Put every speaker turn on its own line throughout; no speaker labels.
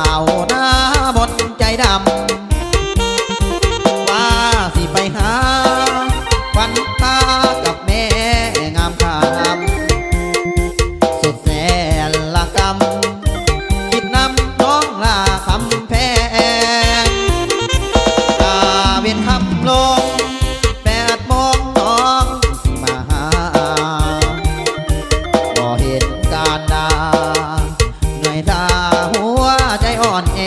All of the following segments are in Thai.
าวหน้ามนใจดำว่าสิไปหาควันตากับแม่งามคำสุดแสนละกำคิดนำน้องลาคำแพงตาเวียนคำลง8 โมงน้องสิมาหาบ่เห็นการดาเหนื่อยตาหัวใจอ่อนแอ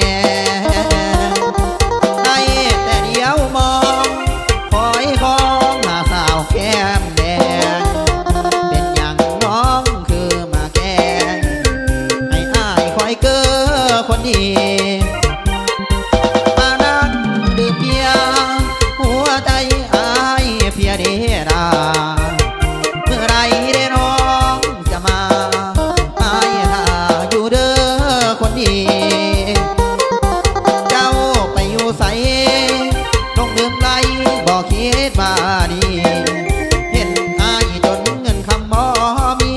ได้แต่เดียวมองคอยของหน้าสาวแก้มแดงเป็นอย่างน้องคือมาแกล้งให้อ้ายคอยเก้อคนดีมานั่งดื่มเบียร์หัวใจอ้ายเพียเดดาเมื่อไรได้น้องจะมาอ้ายท่าอยู่เด้อคนดีเจ้าไปอยู่ใสลงดื่มไรบอกคิดมาดีเห็นอ้ายจนเงินคำบ่มี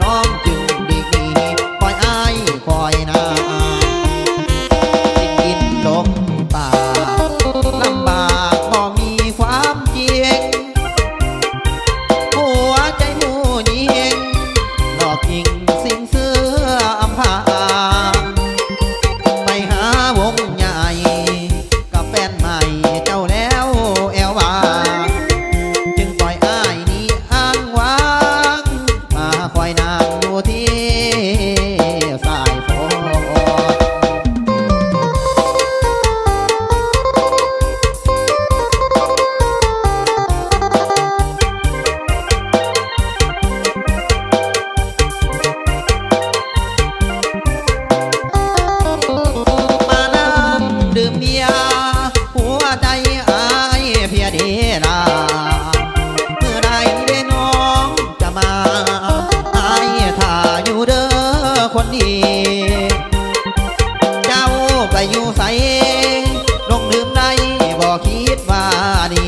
น้องจึงดีคอยอ้ายคอยนากินลมป่าลำบากบ่มีความจริงหัวใจหมู่ยิงหลอกยิงสิงเสื้ออำพาไปหาวงใหญ่กับแฟนใหม่เจ้าแล้วแอวว่าจึงปล่อยอ้ายนี้อ้างว้างมาคอยนางอยู่ที่สายฝนมานั่งดื่มเบียร์หัวใจอ้ายเพียเดดาเมื่อไรได้น้องจะมาอ้ายท่าอยู่เด้อคนดีเจ้าไปอยู่ใสลงดื่มได้บอกคิดว่าดี